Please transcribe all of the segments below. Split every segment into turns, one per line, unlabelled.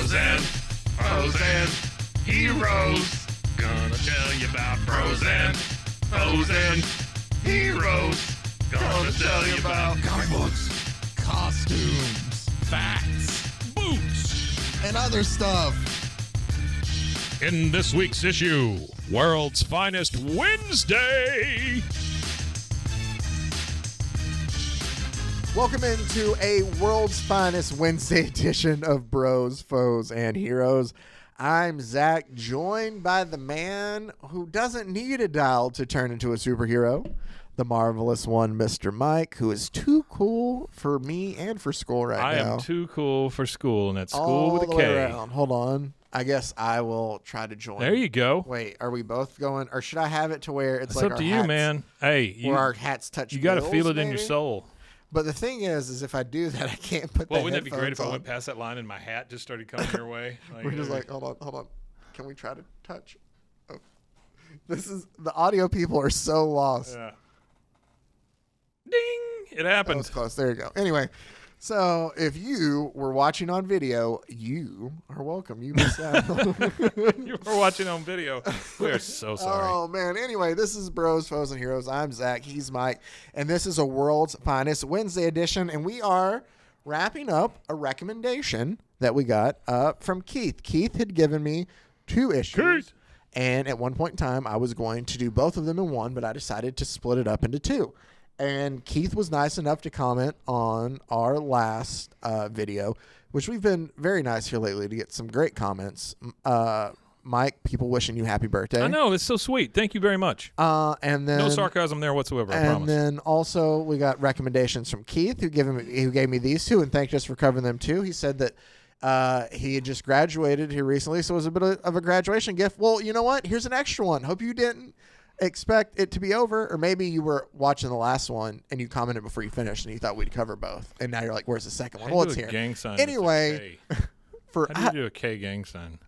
bros and heroes. Gonna tell you about bros and heroes. Gonna tell you about
comic books, costumes,
Facts, boots.
and other stuff.
In this week's issue, World's Finest Wednesday.
Welcome into a World's Finest Wednesday edition of Bros, Foes, and Heroes. I'm Zach, joined by the man who doesn't need a dial to turn into a superhero, the marvelous one, Mr. Mike, who is too cool for me and for school now.
I am too cool for school, and that's school
All
with a
the way
K.
around. Hold on. I guess I will try to join.
There you go.
Wait, are we both going, or should I have it to where it's
It's
like
up
our
to you,
hats,
man. Hey,
where our hats touch?
you got to
bills,
feel it in your
maybe?
soul.
But the thing is if I do that, I can't put.
Well,
the
wouldn't it be great if I
headphones
went past that line and my hat just started coming your way?
We're just like, hold on. Can we try to touch? Oh, this is the audio people are so lost.
Yeah. Ding! It
That
happened.
was close. There you go. Anyway, so if you were watching on video, you are welcome. You missed out.
You were watching on video. We are so sorry.
Oh, man. Anyway, this is Bros, Foes, and Heroes. I'm Zach. He's Mike. And this is a World's Finest Wednesday edition. And we are wrapping up a recommendation that we got from Keith. Keith had given me 2 issues.
Keith!
And at one point in time, I was going to do both of them in one, but I decided to split it up into 2. And Keith was nice enough to comment on our last video, which we've been very nice here lately to get some great comments. Mike, people wishing you happy birthday.
I know. It's so sweet. Thank you very much.
And then
No sarcasm there whatsoever, I
and
promise.
then also we got recommendations from Keith, who gave me these 2 and thanked us for covering them too. He said that he had just graduated here recently, so it was a bit of a graduation gift. Well, you know what? Here's an extra one. Hope you didn't expect it to be over, or maybe you were watching the last one and you commented before you finished and you thought we'd cover both, and now you're like, where's the second one?
How do you
Well,
do
it's
a
here.
gang sign
Anyway,
with a K? How do you do a K gang sign?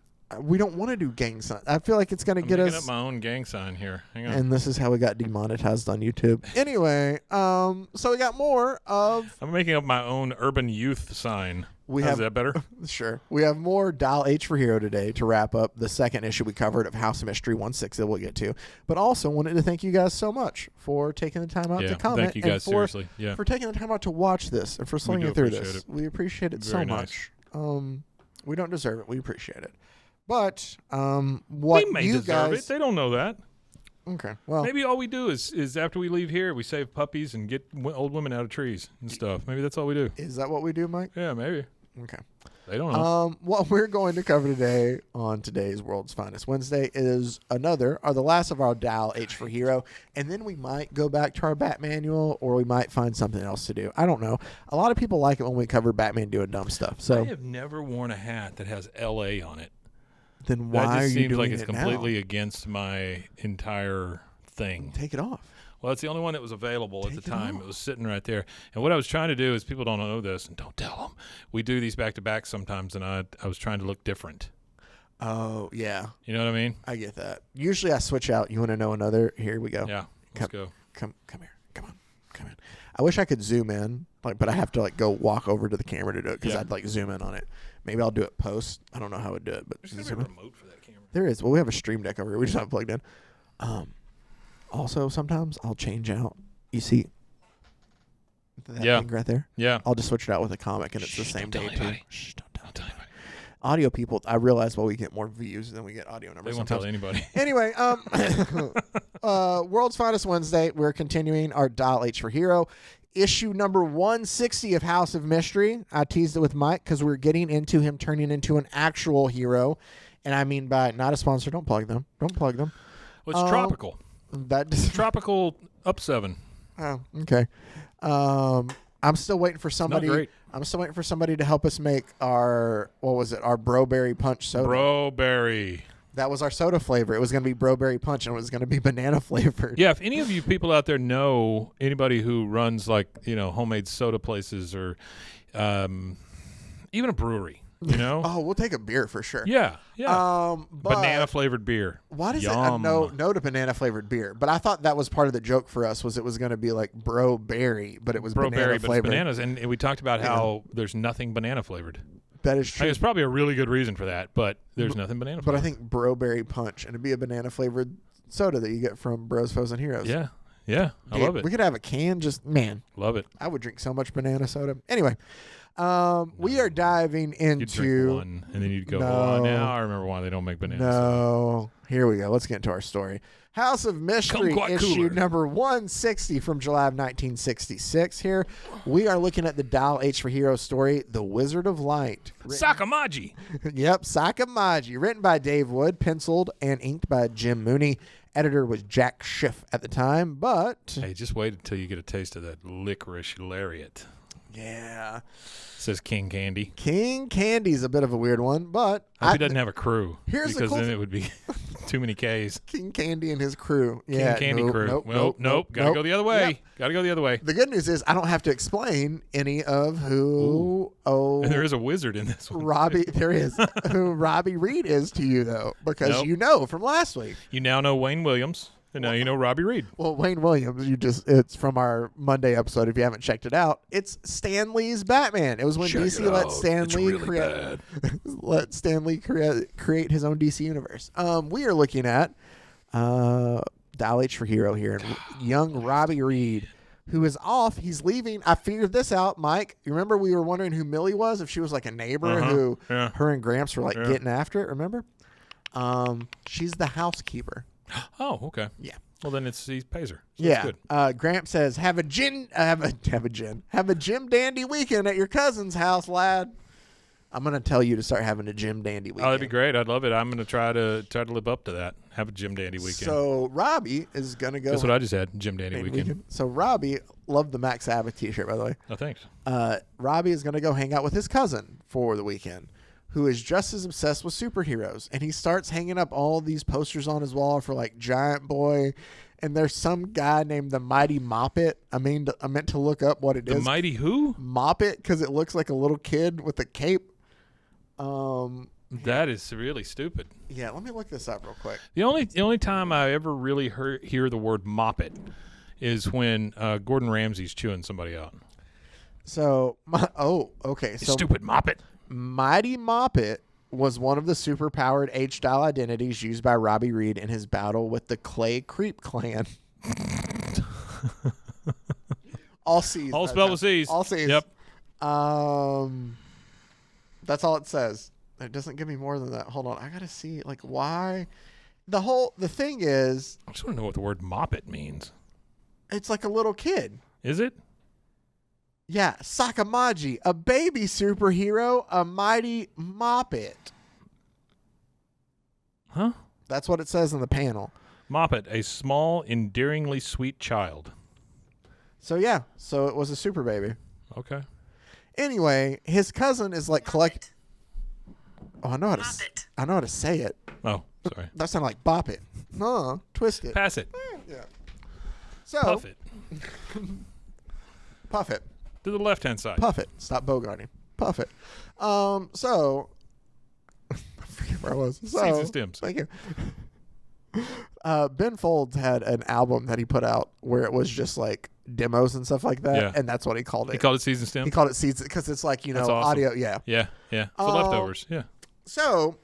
we don't want to do gang sign. I feel like it's going to
I'm
get
making
us
up my own gang sign here. Hang on.
and this is how we got demonetized on YouTube. Anyway, so we got more of
I'm making up my own urban youth sign.
We
Is
have
that better?
Sure. We have more Dial H for Hero today to wrap up the second issue we covered of House of Mystery 1/6 that we'll get to. But also wanted to thank you guys so much for taking the time out
Yeah,
to comment.
thank you guys,
and for,
seriously. Yeah.
for taking the time out to watch this and for slinging
do
through
appreciate
this.
it.
We appreciate it
Very
so
nice.
much. We don't deserve it. We appreciate it. But what
We may
you
deserve
guys
it. They don't know that.
Okay. Well,
Maybe all we do is after we leave here, we save puppies and get old women out of trees and stuff. Maybe that's all we do.
is that what we do, Mike?
Yeah, maybe.
Okay.
They don't know.
What we're going to cover today on today's World's Finest Wednesday is the last of our Dial H for Hero, and then we might go back to our Batmanual, or we might find something else to do. I don't know. A lot of people like it when we cover Batman doing dumb stuff. So
I have never worn a hat that has L.A. on it.
then
That
why
just
are you
seems
doing
like it's
it
completely
now?
against my entire thing.
Take it off.
Well, it's the only one that was available at
Take
the
it
time.
off.
It was sitting right there. And what I was trying to do is, people don't know this, and don't tell them. We do these back-to-back sometimes, and I was trying to look different.
Oh yeah,
You know what I mean?
I get that. Usually I switch out. You want to know another? Here we go.
Yeah. Let's go.
Come here. Come on. Come in. I wish I could zoom in, but I have to go walk over to the camera to do it because
Yeah.
I'd zoom in on it. Maybe I'll do it post. I don't know how I'd do it, but
There's going to
zoom
be a
in.
remote for that camera.
There is. Well, we have a stream deck over here. We just have it plugged in. Also, sometimes I'll change out. You see that
Yeah.
thing right there?
Yeah.
I'll just switch it out with a comic, and it's the
Shh,
same
don't tell
day too.
anybody.
Shh, don't
Don't
tell
tell
anybody. Audio people, I realize we get more views than we get audio
They
numbers.
won't
sometimes.
tell anybody.
Anyway, World's Finest Wednesday, we're continuing our Dial H for Hero. Issue number 160 of House of Mystery. I teased it with Mike because we're getting into him turning into an actual hero. And I mean by not a sponsor. Don't plug them. Don't plug them.
Well, it's tropical.
That
Tropical up 7.
Oh, okay. I'm still waiting for somebody.
great.
I'm still waiting for somebody to help us make our our Broberry Punch soda.
Broberry.
That was our soda flavor. It was going to be Broberry Punch, and it was going to be banana flavored.
Yeah, if any of you people out there know anybody who runs homemade soda places or even a brewery,
Oh, we'll take a beer for sure.
Yeah.
But
Banana flavored beer.
why does
Yum.
it no to banana flavored beer? But I thought that was part of the joke for us, was it was going to be like Bro Berry, but it was banana
Broberry, but it's
flavored.
bananas. And we talked about how there's nothing banana flavored.
That is
I
true.
mean, there's probably a really good reason for that, but there's nothing banana
But I
flavored.
think Broberry Punch, and it'd be a banana flavored soda that you get from Bros, Foes, and Heroes.
Yeah. Yeah. I
Dude,
love it.
We could have a can. Just man,
Love it.
I would drink so much banana soda. Anyway, we are diving
You'd drink
into.
one, and then you'd go,
No.
oh, now I remember why they don't make bananas.
No, here we go. Let's get into our story. House of Mystery,
Kumquat
issue
Cooler.
number 160 from July of 1966. Here we are looking at the Dial H for Hero story, The Wizard of Light.
Sakamaji.
Yep, Sakamaji. Written by Dave Wood, penciled and inked by Jim Mooney. Editor was Jack Schiff at the time, but
Hey, just wait until you get a taste of that licorice lariat.
yeah,
Says King Candy.
King Candy's a bit of a weird one, but
I hope he doesn't have a crew.
Here's the
because
cool
then it would be too many Ks.
King Candy and his crew.
King
Yeah,
Candy
nope,
crew.
Nope,
Nope. Gotta go the other way.
Yep.
Gotta go the other way.
The good news is I don't have to explain any of who. Oh,
And there is a wizard in this one.
Robbie, there is who Robby Reed is to you though, because
Nope.
you know from last week.
You now know Wayne Williams, and now you know Robby Reed.
Well, Wayne Williams, it's from our Monday episode. If you haven't checked it out, it's Stan Lee's Batman. It was when
Check
DC
it
let
out.
Stan
It's
Lee
really
create let Stan Lee create his own DC universe. We are looking at Dial H for Hero here, and young Robby Reed, who is off. He's leaving. I figured this out, Mike. You remember we were wondering who Millie was, if she was like a neighbor who
Yeah.
her and Gramps were like
Yeah.
getting after it. Remember? She's the housekeeper.
Oh, okay.
Yeah.
Well, then he pays her. So
Yeah.
That's good.
Gramps says, have a Jim Dandy weekend at your cousin's house, lad. I'm gonna tell you to start having a Jim Dandy weekend.
Oh, that'd be great. I'd love it. I'm going to try to live up to that. Have a Jim Dandy weekend.
So Robbie is gonna go.
That's what I just had. Jim Dandy
Dandy
weekend.
So Robbie, loved the Max Sabbath T-shirt, by the way.
Oh, thanks.
Robbie is gonna go hang out with his cousin for the weekend, who is just as obsessed with superheroes, and he starts hanging up all these posters on his wall for like Giant Boy. And there's some guy named the Mighty Moppet. I meant to look up what it is.
The Mighty Who?
Moppet, because it looks like a little kid with a cape.
That is really stupid.
Yeah, let me look this up real quick.
The only time I ever really hear the word moppet is when Gordon Ramsay's chewing somebody out.
So, okay. So
Stupid moppet.
Mighty Moppet was one of the super-powered H-style identities used by Robby Reed in his battle with the Clay Creep Clan. All C's.
All spelled with C's.
All C's.
Yep.
That's all it says. It doesn't give me more than that. Hold on. I got to see, like, why. The thing is,
I just want to know what the word moppet means.
it's like a little kid.
Is it?
Yeah, Sakamaji, a baby superhero, a mighty moppet.
Huh?
That's what it says in the panel.
Moppet, a small, endearingly sweet child.
So yeah, so it was a super baby.
Okay.
Anyway, his cousin is like collect. Oh, I know how to say it.
Oh, sorry.
That sounded like bop it. No, twist it.
Pass it.
Yeah. So
Puff it.
Puff it.
To the left-hand side.
Puff it. Stop bogarting. Puff it. So I forget where I was. So
Seeds and stems.
Thank you. Ben Folds had an album that he put out where it was just like demos and stuff like that,
Yeah.
and that's what he called it.
He called it seeds and stems?
He called it Seeds because it's like, you know,
That's awesome.
audio. Yeah.
Yeah. For leftovers. Yeah.
So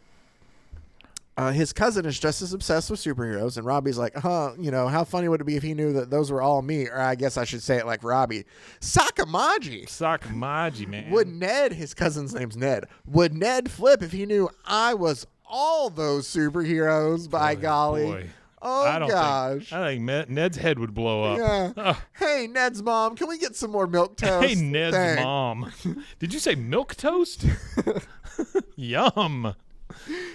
his cousin is just as obsessed with superheroes, and Robbie's like, you know, how funny would it be if he knew that those were all me? Or I guess I should say it like Robbie. Sakamaji.
Sakamaji, man.
Would Ned, his cousin's name's Ned, would Ned flip if he knew I was all those superheroes, by golly?
Boy.
Oh,
I don't
gosh.
I think Ned's head would blow up.
Yeah.
Oh.
Hey, Ned's mom, can we get some more milk toast?
Hey, Ned's
Thanks.
mom. Did you say milk toast? Yum.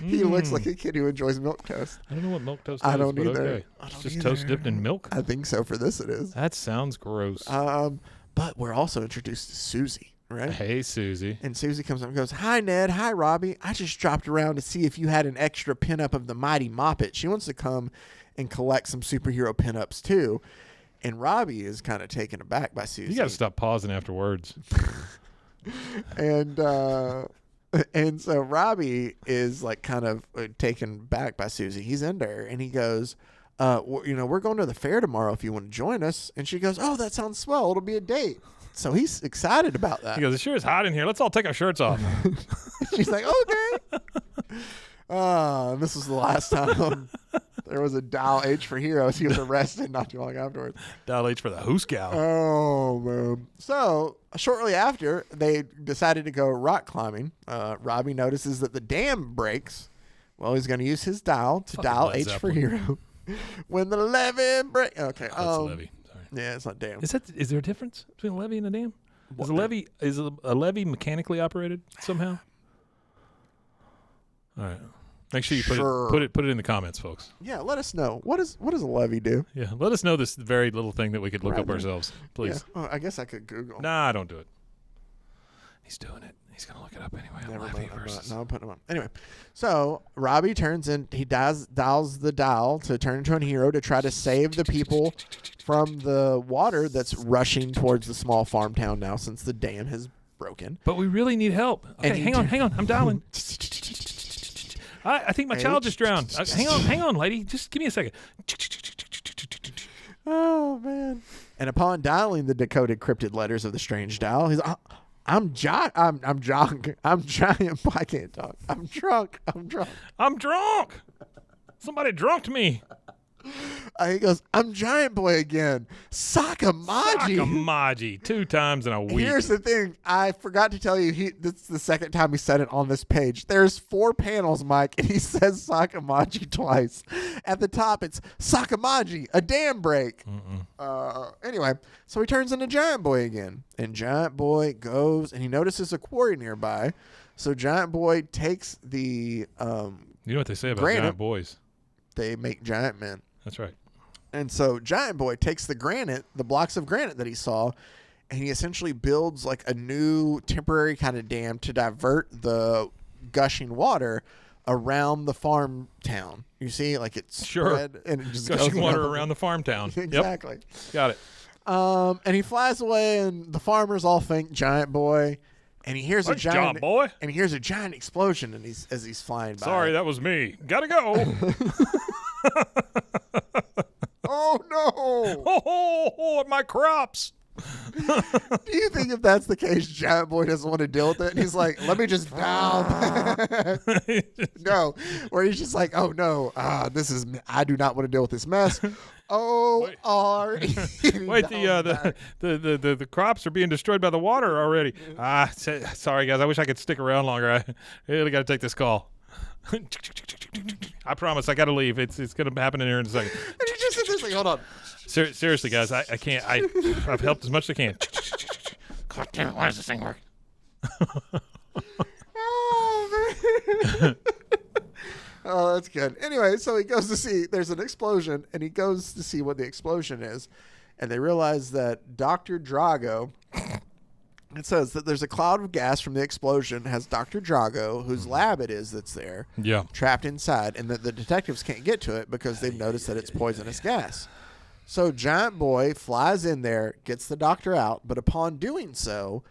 He looks like a kid who enjoys milk toast.
I don't know what milk toast is.
I don't
but
either.
Okay.
I
It's
don't
just
either.
toast dipped in milk?
I think so. For this, it is.
That sounds gross.
But we're also introduced to Susie, right?
Hey, Susie.
And Susie comes up and goes, "Hi, Ned. Hi, Robbie. I just dropped around to see if you had an extra pinup of the Mighty Moppet. She wants to come and collect some superhero pinups, too." And Robbie is kind of taken aback by Susie.
You got to stop pausing after words.
And so Robbie is like kind of taken back by Susie. He's into her, and he goes, you know, we're going to the fair tomorrow if you want to join us. And she goes, "Oh, that sounds swell. It'll be a date." So he's excited about that.
He goes, it sure is hot in here. Let's all take our shirts off.
She's like, okay. This was the last time there was a Dial H for Heroes. He was arrested not too long afterwards.
Dial H for the Hooskow.
Oh, man. So shortly after, they decided to go rock climbing. Robby notices that the dam breaks. Well, he's going to use his dial to dial H for Hero. When the levee break. Okay.
That's a levee. Sorry.
Yeah, it's not dam.
Is there a difference between a levee and a dam? Is a levee mechanically operated somehow? All right. Make sure you put it in the comments, folks.
Yeah, let us know. What does a levee do?
Yeah, let us know this very little thing that we could look up ourselves, please.
Yeah. Oh, I guess I could Google.
Nah, don't do it. He's doing it. He's gonna look it up anyway.
Never mind. I'm putting him on. Anyway, so Robby turns in. He dials the dial to turn into a hero to try to save the people from the water that's rushing towards the small farm town now, since the dam has broken.
But we really need help. Okay, hang on. I'm dialing. I think my child just drowned. Hang on, lady. Just give me a second.
Oh, man. And upon dialing the decoded cryptid letters of the strange dial, he's I'm giant. I can't talk. I'm drunk.
Somebody drunked me.
He goes, I'm Giant Boy again.
Sakamaji. 2 times in a week.
Here's the thing. I forgot to tell you, this is the second time he said it on this page. There's 4 panels, Mike, and he says Sakamaji twice. At the top, it's Sakamaji, a dam break. Anyway, so he turns into Giant Boy again. And Giant Boy goes, and he notices a quarry nearby. So Giant Boy takes the
you know what they say about giant boys?
They make giant men.
That's right.
And so Giant Boy takes the blocks of granite that he saw, and he essentially builds like a new temporary kind of dam to divert the gushing water around the farm town. You see, like it's spread and it just
gushing
goes
water around the farm town.
Exactly.
Yep. Got it.
And he flies away, and the farmers all think Giant Boy. And he hears a giant explosion, and as he's flying by.
Sorry, that was me. Gotta go.
Oh no!
Oh, my crops.
Do you think if that's the case, Giant Boy doesn't want to deal with it? And he's like, let me just dial back. No, where he's just like, oh no, I do not want to deal with this mess. O-R-E.
Wait, the crops are being destroyed by the water already. Sorry guys, I wish I could stick around longer. I really got to take this call. I promise, I got to leave. It's going to happen in here in a second.
And he just said this like, hold on.
Seriously, guys, I can't. I've helped as much as I can.
God damn it, why does this thing work?
Oh, man. Oh, that's good. Anyway, so he goes to see, there's an explosion, and he goes to see what the explosion is. And they realize that Dr. Drago, it says that there's a cloud of gas from the explosion, has Dr. Drago, whose lab it is that's there, trapped inside, and that the detectives can't get to it because they've noticed that it's poisonous gas. So Giant Boy flies in there, gets the doctor out, but upon doing so,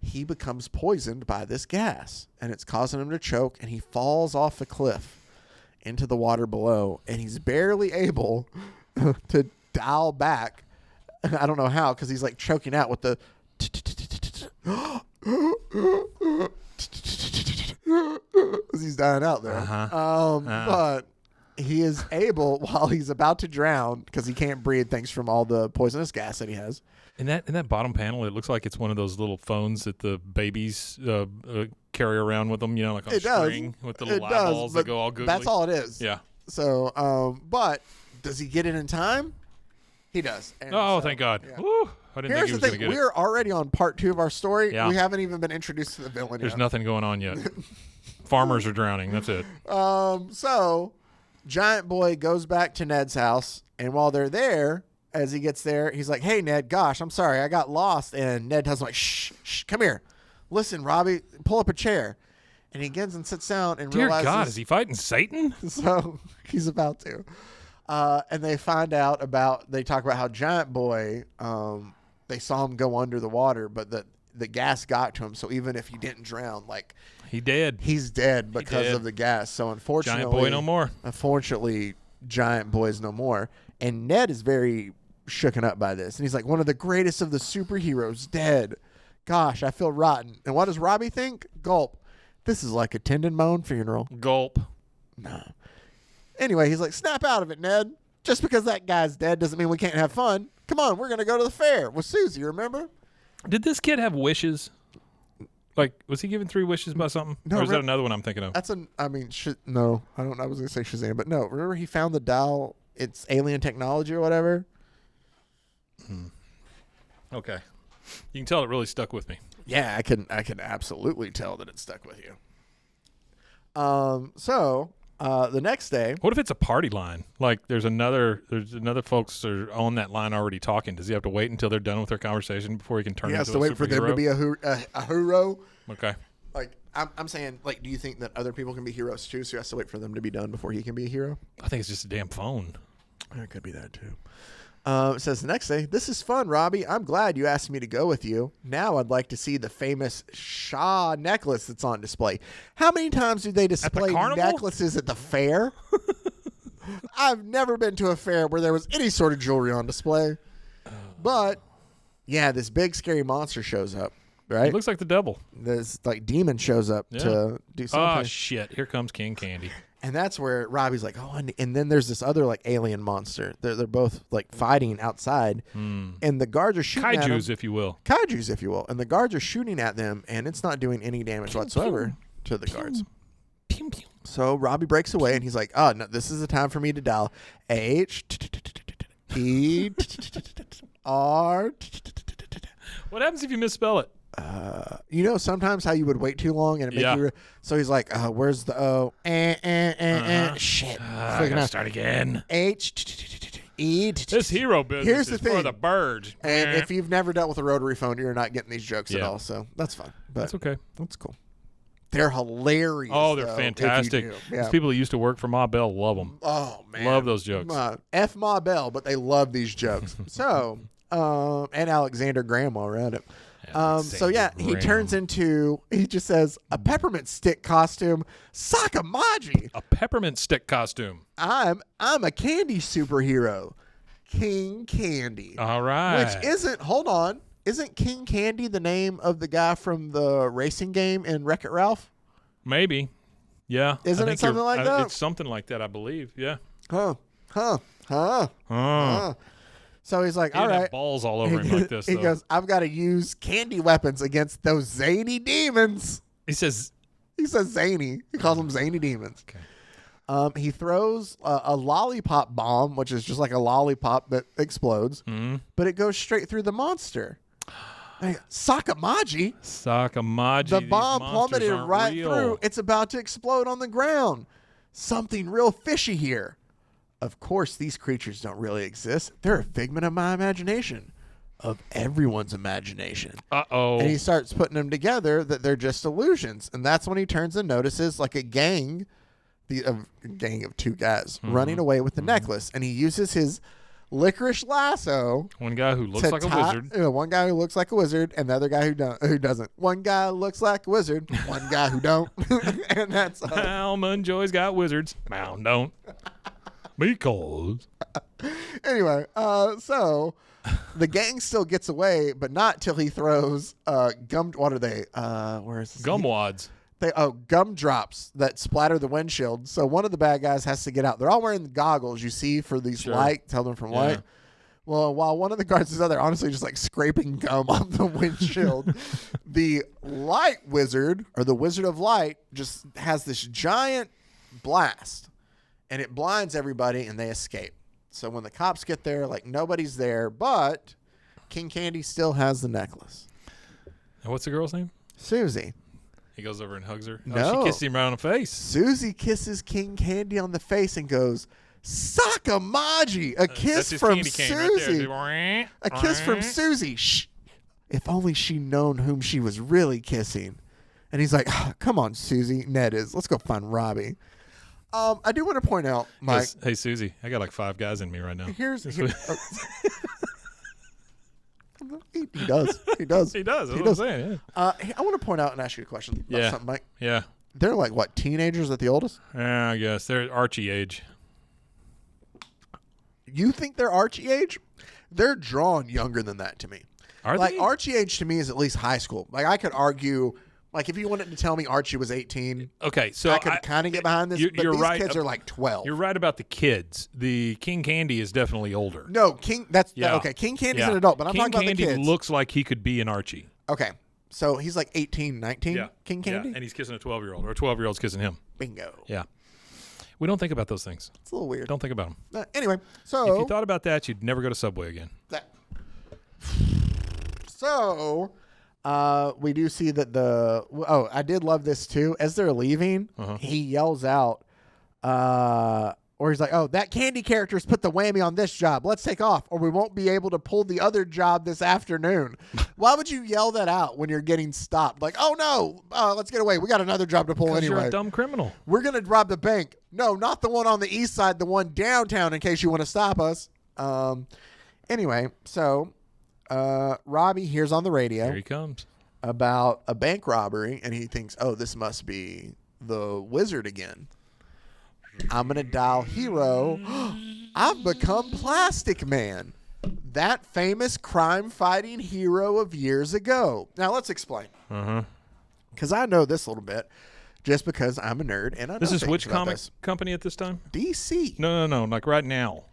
he becomes poisoned by this gas, and it's causing him to choke, and he falls off a cliff into the water below, and he's barely able to dial back. I don't know how, because he's like choking out with the as he's dying out there. But he is able, while he's about to drown, because he can't breathe thanks from all the poisonous gas that he has.
In that bottom panel, it looks like it's one of those little phones that the babies carry around with them, like on a string with the little eyeballs that go all googly.
That's all it is.
Yeah.
So, but does he get it in time? He does. And
thank God.
Yeah.
Woo, I didn't think he was going to get it.
We're already on part 2 of our story.
Yeah.
We haven't even been introduced to the villain
There's
yet.
nothing going on yet. Farmers are drowning. That's it.
So Giant Boy goes back to Ned's house, and while they're there, as he gets there, he's like, hey, Ned, gosh, I'm sorry. I got lost. And Ned tells him, like, shh, come here. Listen, Robby, pull up a chair. And he gets and sits down and realizes.
Dear God, is he fighting Satan?
So he's about to. And they find out they talk about how Giant Boy, they saw him go under the water, but the gas got to him. So even if he didn't drown, like.
He's dead
because of the gas. So unfortunately.
Giant Boy no more.
Unfortunately, Giant Boy's no more. And Ned is very shooken up by this. And he's like, one of the greatest of the superheroes dead. Gosh, I feel rotten. And what does Robby think? Gulp. This is like a tendon moan funeral.
Gulp.
No. Anyway, he's like, snap out of it, Ned. Just because that guy's dead doesn't mean we can't have fun. Come on, we're going to go to the fair with Susie, remember?
Did this kid have wishes? Like, was he given 3 wishes by something?
No,
or is that another one I'm thinking of?
No. I was going to say Shazam, but no. Remember he found the doll, it's alien technology or whatever?
Okay. You can tell it really stuck with me.
Yeah, I can absolutely tell that it stuck with you. So the next day,
What if it's a party line? Like there's another folks that are on that line already talking. Does he have to wait until they're done with their conversation before he can turn
he
into
has to
a
wait for them to
superhero?
be a hero.
Okay.
Like I'm saying, like, do you think that other people can be heroes too? So he has to wait for them to be done before he can be a hero?
I think it's just a damn phone.
It could be that too. It says the next day, this is fun, Robby. I'm glad you asked me to go with you. Now I'd like to see the famous Shaw necklace that's on display. How many times do they display necklaces at the fair? I've never been to a fair where there was any sort of jewelry on display. But, yeah, this big scary monster shows up, right?
It looks like the devil.
This, like, demon shows up to do something.
Oh, shit. Here comes King Candy.
And that's where Robby's like, oh, and then there's this other like alien monster. They're both like fighting outside, and the guards are shooting at them.
Kaijus, if you will.
Kaijus, if you will. And the guards are shooting at them, and it's not doing any damage whatsoever to the guards.
Pew, pew.
So Robby breaks away, and he's like, oh, no, this is the time for me to dial H E R.
What happens if you misspell it?
You know, sometimes how you would wait too long and it make you. So he's like, where's the O? Shit.
I gotta start again.
H E.
This hero business
Here's the
is
thing.
for the birds.
And if you've never dealt with a rotary phone, you're not getting these jokes at all. So that's fine. But
That's okay.
That's cool. They're hilarious.
Oh, they're
though,
fantastic.
if you do.
These
Yeah.
people that used to work for Ma Bell love them.
Oh man,
Love those jokes.
F Ma Bell, but they love these jokes. So, and Alexander Graham while we're at it. So yeah, he turns into, he just says, a peppermint stick costume, Sakamaji.
A peppermint stick costume.
I'm a candy superhero, King Candy.
All right.
Which isn't King Candy the name of the guy from the racing game in Wreck-It Ralph?
Maybe. Yeah.
Isn't it something like that?
It's something like that, I believe. Yeah.
Huh. So he's like,
He
all
didn't
right.
have balls all over him like this,
He
though.
goes, I've got to use candy weapons against those zany demons.
He says
zany. He calls them zany demons.
Okay.
He throws a lollipop bomb, which is just like a lollipop that explodes, but it goes straight through the monster. Sakamaji. The bomb plummeted right through. It's about to explode on the ground. Something real fishy here. Of course, these creatures don't really exist. They're a figment of my imagination. Of everyone's imagination.
Uh-oh.
And he starts putting them together that they're just illusions. And that's when he turns and notices like a gang of 2 guys running away with the necklace. And he uses his licorice lasso.
One guy who looks like a wizard.
One guy who looks like a wizard, and the other guy who doesn't. One guy looks like a wizard, one guy who don't. And that's
Almond Joy's got wizards. Mound don't. Because.
Anyway, so the gang still gets away, but not till he throws what are they? Where is this?
Gumwads.
Gumdrops that splatter the windshield. So one of the bad guys has to get out. They're all wearing the goggles you see for these light, tell them from light. Well, while one of the guards is out there, honestly, just like scraping gum off the windshield, the light wizard, or the Wizard of Light, just has this giant blast, and it blinds everybody, and they escape. So when the cops get there, like, nobody's there, but King Candy still has the necklace.
And what's the girl's name?
Susie.
He goes over and hugs her.
No.
Oh, she kissed him right on the face.
Susie kisses King Candy on the face and goes, Sakamaji, a kiss from Susie.
Right
A kiss from Susie. Shh. If only she'd known whom she was really kissing. And he's like, come on, Susie. Ned is. Let's go find Robby. I do want to point out, Mike.
Yes. Hey, Susie, I got like 5 guys in me right now.
He does.
He does. That's
He
what I'm
does.
saying. Yeah.
I want to point out and ask you a question about something, Mike.
Yeah.
They're like, what, teenagers at the oldest?
Yeah, I guess. They're Archie age.
You think they're Archie age? They're drawn younger than that to me.
Are
like
they?
Archie age to me is at least high school. Like I could argue, like if you wanted to tell me Archie was 18,
Okay, so
I could kind of get behind this. But
you're
these
right.
kids are like 12.
You're right about the kids. The King Candy is definitely older.
No, King. That's
Yeah.
okay. King Candy's
Yeah.
an adult, but I'm
King
talking about
Candy
the kids.
looks like he could be an Archie.
Okay, so he's like 18, 19. King Candy.
Yeah, and he's kissing a 12-year-old, or a 12-year-old's kissing him.
Bingo.
Yeah. We don't think about those things.
It's a little weird.
Don't think about them.
Anyway, so
If you thought about that, you'd never go to Subway again.
So, we do see that I did love this too. As they're leaving, he yells out, or he's like, "Oh, that Candy character's put the whammy on this job. Let's take off, or we won't be able to pull the other job this afternoon." Why would you yell that out when you're getting stopped? Like, "Oh no, let's get away. We got another job to pull anyway."
You're a dumb criminal.
We're gonna rob the bank. No, not the one on the east side. The one downtown. In case you want to stop us. Anyway, so Robby hears on the radio.
Here he comes.
About a bank robbery, and he thinks, "Oh, this must be the wizard again. I'm gonna dial hero. I've become Plastic Man, that famous crime-fighting hero of years ago." Now let's explain, because I know this a little bit, just because I'm a nerd and I know
This is
things
which
about
comic
this.
company at this time?
DC.
No. Like right now.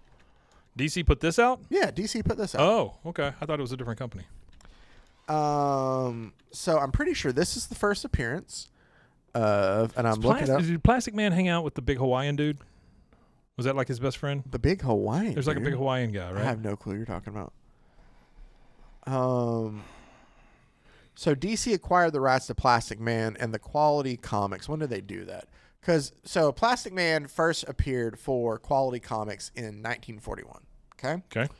DC put this out?
Yeah, DC put this out.
Oh, okay. I thought it was a different company.
So I'm pretty sure this is the first appearance of, and I'm looking up
Did Plastic Man hang out with the big Hawaiian dude? Was that like his best friend?
the big Hawaiian.
There's like a
dude.
big Hawaiian guy,
I
right?
have no clue what you're talking about. So DC acquired the rights to Plastic Man and the Quality Comics. When did they do that? So Plastic Man first appeared for Quality Comics in 1941. Okay.
Okay.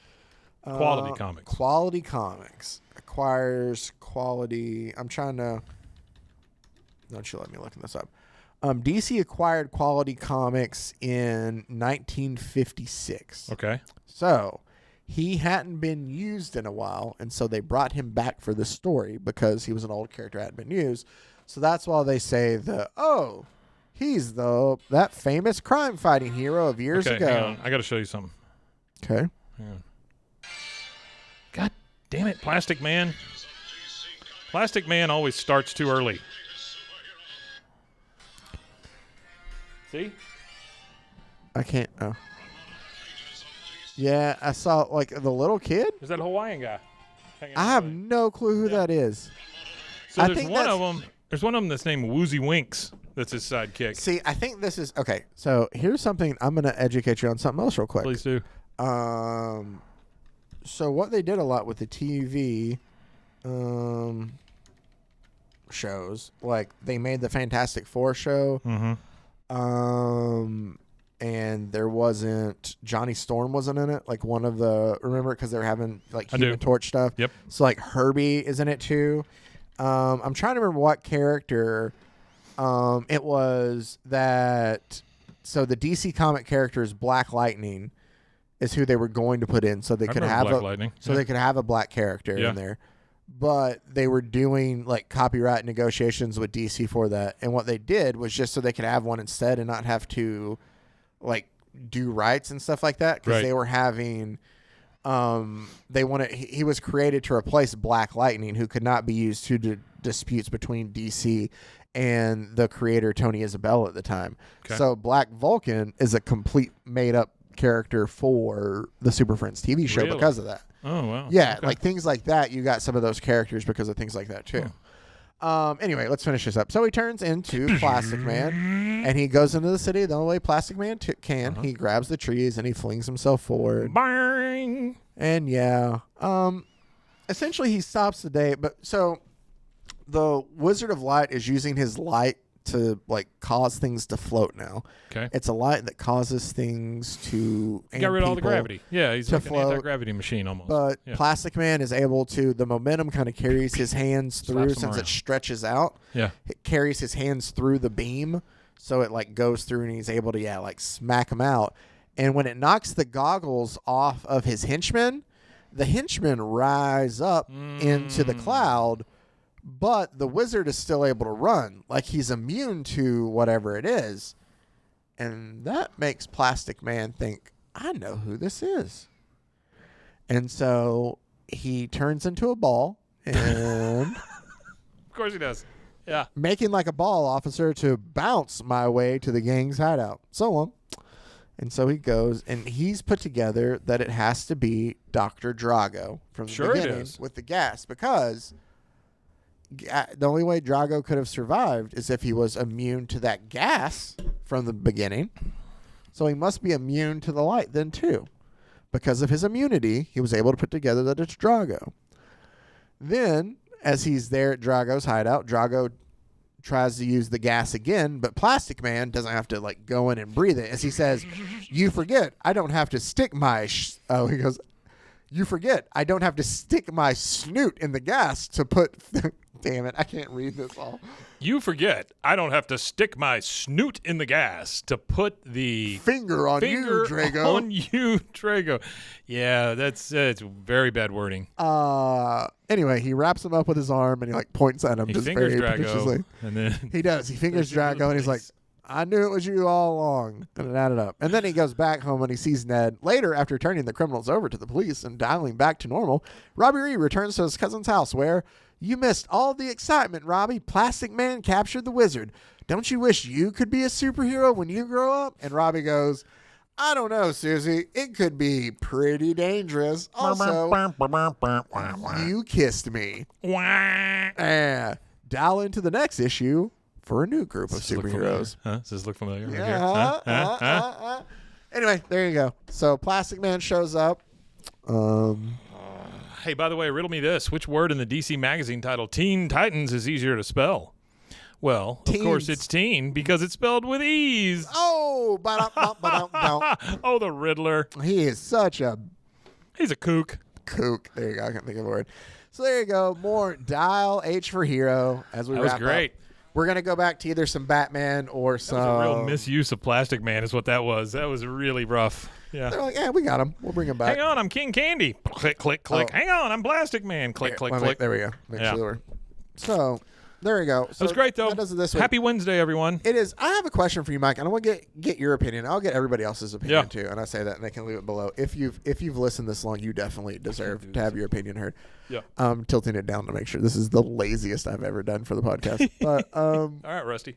Quality Comics.
Quality Comics acquires Quality. I'm trying to. Don't you let me look this up. DC acquired Quality Comics in 1956.
Okay.
So he hadn't been used in a while, and so they brought him back for the story because he was an old character, hadn't been used. So that's why they say he's that famous crime fighting hero of years
Okay,
ago.
hang on. I got to show you something.
Okay.
Hang on. God damn it, Plastic Man. Plastic Man always starts too early. See?
I can't. Oh. Yeah, I saw like the little kid.
There's that Hawaiian guy. hanging
I
out
have
with.
no clue who that is.
So
I
there's
think
one of
that's-
them. There's one of them that's named Woozy Winks. That's his sidekick.
See, I think this is okay. So here's something I'm going to educate you on something else real quick.
Please do.
So what they did a lot with the TV shows, like they made the Fantastic Four show, and there wasn't Johnny Storm wasn't in it. Like one of the remember because they were having like Human Torch stuff.
Yep.
So like Herbie is in it too. I'm trying to remember what character it was that. So the DC comic characters Black Lightning is who they were going to put in, so they could have
Black Lightning.
they could have a black character in there. But they were doing like copyright negotiations with DC for that, and what they did was just so they could have one instead and not have to like do rights and stuff like that because they were having. They wanted he was created to replace Black Lightning, who could not be used to disputes between DC and the creator Tony Isabella at the time.
Okay.
So Black Vulcan is a complete made up character for the Super Friends TV show because of that.
Oh wow.
Yeah,
Okay.
like things like that. You got some of those characters because of things like that too. Anyway, let's finish this up. So he turns into Plastic Man, and he goes into the city the only way Plastic Man can. He grabs the trees and he flings himself forward.
Bang.
And yeah, essentially he stops the day. But so the Wizard of Light is using his light to like cause things to float now.
Okay.
It's a light that causes things to
Got rid of all the
people
gravity. Yeah, he's
to
like an
float.
anti-gravity machine almost.
But
yeah.
Plastic Man is able to, the momentum kind of carries his hands through
Slaps him
since
around.
it stretches out.
Yeah.
It carries his hands through the beam. So it like goes through and he's able to, like smack him out. And when it knocks the goggles off of his henchmen, the henchmen rise up into the cloud, but the wizard is still able to run. Like he's immune to whatever it is. And that makes Plastic Man think, I know who this is. And so he turns into a ball and
Of course he does. Yeah.
making like a ball officer to bounce my way to the gang's hideout. So long. And so he goes, and he's put together that it has to be Dr. Drago from the
Sure it
beginning
is.
with the gas, because the only way Drago could have survived is if he was immune to that gas from the beginning. So he must be immune to the light then too. Because of his immunity, he was able to put together that it's Drago. Then, as he's there at Drago's hideout, Drago tries to use the gas again, but Plastic Man doesn't have to like go in and breathe it. As he says, "You forget, I don't have to stick my." He goes, "You forget, I don't have to stick my snoot in the gas to put." Damn it, I can't read this all.
You forget, I don't have to stick my snoot in the gas to put the
Finger on you, Drago.
on you, Drago. Yeah, it's very bad wording.
Anyway, he wraps him up with his arm and he like points at him
He
just
fingers
very
Drago,
maliciously.
and then
He does. He fingers
There's your
Drago and he's like,
place.
I knew it was you all along. And it added up. And then he goes back home and he sees Ned. Later, after turning the criminals over to the police and dialing back to normal, Robby Reed returns to his cousin's house where, you missed all the excitement, Robbie. Plastic Man captured the wizard. Don't you wish you could be a superhero when you grow up? And Robbie goes, I don't know, Susie. It could be pretty dangerous. Also, you kissed me. Dial into the next issue for a new group of
Does this look
superheroes.
familiar? Huh? Does this look familiar? Right
Yeah,
here? Huh?
Anyway, there you go. So Plastic Man shows up.
Hey, by the way, riddle me this. Which word in the DC magazine title Teen Titans is easier to spell? Well, of course
Teens.
it's teen because it's spelled with E's.
Oh, ba-dum-bum-ba-dum-bum.
Oh, the Riddler.
He is such a
He's a kook.
kook. There you go. I can't think of a word. So there you go. More Dial H for Hero as we
That was
wrap
great.
up. We're going to go back to either some Batman or some...
That was a real misuse of Plastic Man is what that was. That was really rough. Yeah.
They're like, yeah, we got him. We'll bring him back.
Hang on, I'm King Candy. Click, click, click.
Oh.
Hang on, I'm Plastic Man. Click,
Here,
click,
wait,
click.
there we go. Make
Yeah.
sure. So there we go.
That was great, though.
That does it this week.
Happy Wednesday, everyone.
It is. I have a question for you, Mike, and I want to get your opinion. I'll get everybody else's opinion
Yeah.
too, and I say that, and they can leave it below. If you've listened this long, you definitely deserve to have your opinion heard.
Yeah.
I'm tilting it down to make sure this is the laziest I've ever done for the podcast. But
All right, Rusty.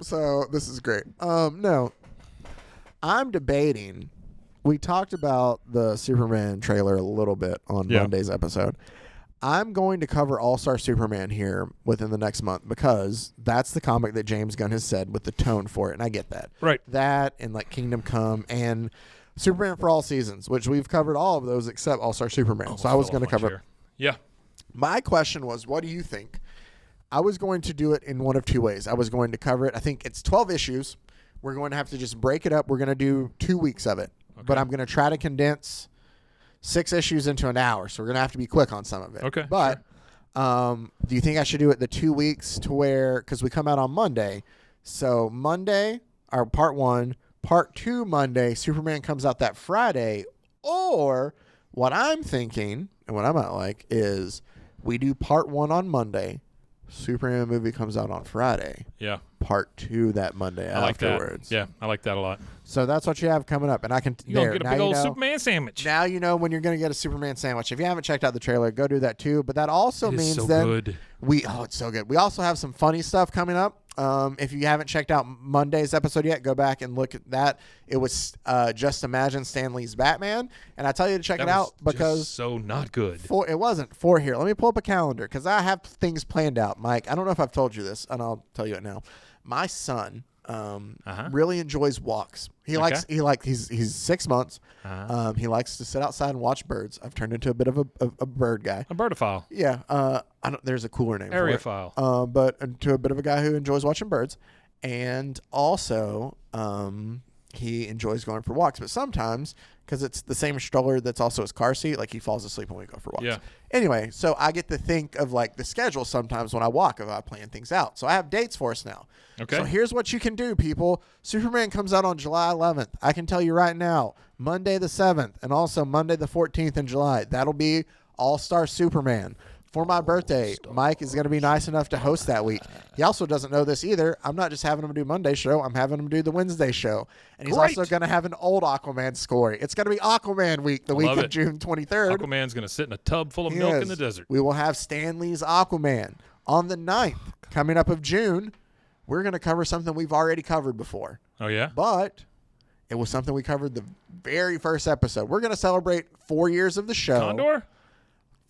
so this is great. No, I'm debating. We talked about the Superman trailer a little bit on
Yeah.
Monday's episode. I'm going to cover All-Star Superman here within the next month because that's the comic that James Gunn has said with the tone for it, and I get that.
Right.
That and like Kingdom Come and Superman for All Seasons, which we've covered all of those except All-Star Superman. So I was going to cover.
Yeah.
My question was, what do you think? I was going to do it in one of two ways. I was going to cover it. I think it's 12 issues. We're going to have to just break it up. We're going to do 2 weeks of it. But I'm going to try to condense 6 issues into an hour. So we're going to have to be quick on some of it.
Okay,
But do you think I should do it the 2 weeks to where, because we come out on Monday. So Monday, our part 1, part 2 Monday, Superman comes out that Friday. Or what I'm thinking, and what I might like, is we do part 1 on Monday. Superman movie comes out on Friday.
Yeah.
Part 2 that Monday
I like
afterwards.
that. Yeah, I like that a lot.
So that's what you have coming up, and I can.
You're going to
there,
get a
now
big
you
old
know-
Superman sandwich.
Now you know when you're going to get a Superman sandwich. If you haven't checked out the trailer, go do that too. But that also
It is
means
so
then
good.
it's so good. We also have some funny stuff coming up. If you haven't checked out Monday's episode yet, go back and look at that. It was Just Imagine Stan Lee's Batman, and I tell you to check
That
it out
was
because
just so not good.
it wasn't for here. Let me pull up a calendar because I have things planned out, Mike. I don't know if I've told you this, and I'll tell you it now. My son really enjoys walks. He's 6 months. He likes to sit outside and watch birds. I've turned into a bit of a bird guy.
A birdophile.
Yeah, there's a cooler name for it.
Areophile.
But to a bit of a guy who enjoys watching birds, and also he enjoys going for walks. But sometimes, because it's the same stroller that's also his car seat, like he falls asleep when we go for walks.
Yeah.
Anyway, so I get to think of like the schedule sometimes when I walk if I plan things out. So I have dates for us now.
Okay.
So here's what you can do, people. Superman comes out on July 11th. I can tell you right now, Monday the 7th, and also Monday the 14th in July. That'll be All-Star Superman. for my birthday, Mike is going to be nice enough to host that week. He also doesn't know this either. I'm not just having him do Monday show. I'm having him do the Wednesday show. And he's also going to have an old Aquaman story. It's going to be Aquaman week, the week of June 23rd.
Aquaman's going to sit in a tub full of milk in the desert.
We will have Stan Lee's Aquaman. On the 9th, coming up of June, we're going to cover something we've already covered before.
Oh, yeah?
But it was something we covered the very first episode. We're going to celebrate 4 years of the show.
Condor?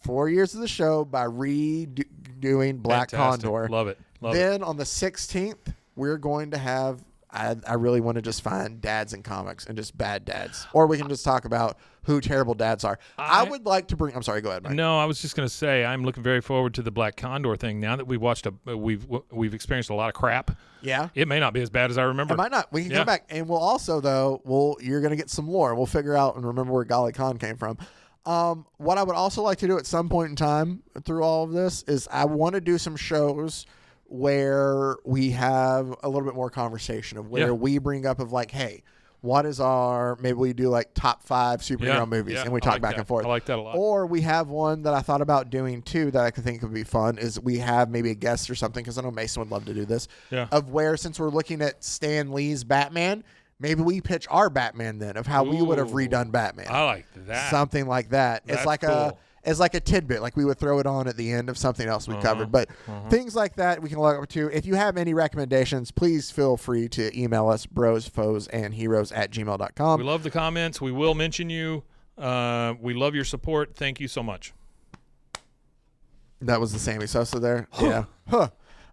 4 years of the show by redoing Black
Fantastic.
Condor.
Love it.
Then on the 16th, we're going to have, I really want to just find dads in comics and just bad dads. Or we can just talk about who terrible dads are. I would like to bring, I'm sorry, go ahead, Mike.
No, I was just going to say I'm looking very forward to the Black Condor thing. Now that we watched we've experienced a lot of crap.
Yeah.
It may not be as bad as I remember.
It might not. We can come back. And we'll also, though, you're going to get some lore. We'll figure out and remember where Golly Khan came from. What I would also like to do at some point in time through all of this is I want to do some shows where we have a little bit more conversation of where we bring up of like, hey, what is maybe we do like top 5 superhero movies and we talk back and forth.
I like that a lot.
Or we have one that I thought about doing too that I could think would be fun is we have maybe a guest or something because I know Mason would love to do this. Yeah. Of where since we're looking at Stan Lee's Batman, maybe we pitch our Batman then of how we would have redone Batman.
I like that.
Something like that.
That's
it's like
cool.
It's like a tidbit, like we would throw it on at the end of something else we covered. But things like that we can look up to. If you have any recommendations, please feel free to email us, brosfoesandheroes@gmail.com.
We love the comments. We will mention you. We love your support. Thank you so much.
That was the Sammy Sosa there. Yeah.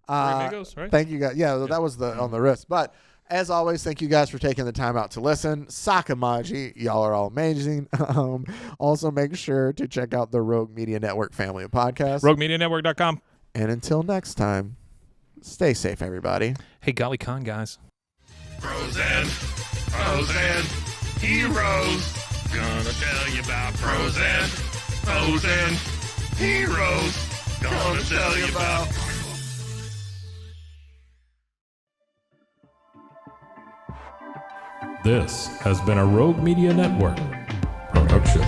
Amigos, right?
Thank you guys. Yeah, that was the on the wrist. But as always, thank you guys for taking the time out to listen. Sakamaji, y'all are all amazing. Also, make sure to check out the Rogue Media Network family of podcasts.
RogueMediaNetwork.com.
And until next time, stay safe, everybody.
Hey, Golly Khan, guys.
Frozen heroes. Gonna tell you about frozen heroes. Gonna tell you about.
This has been a Rogue Media Network production.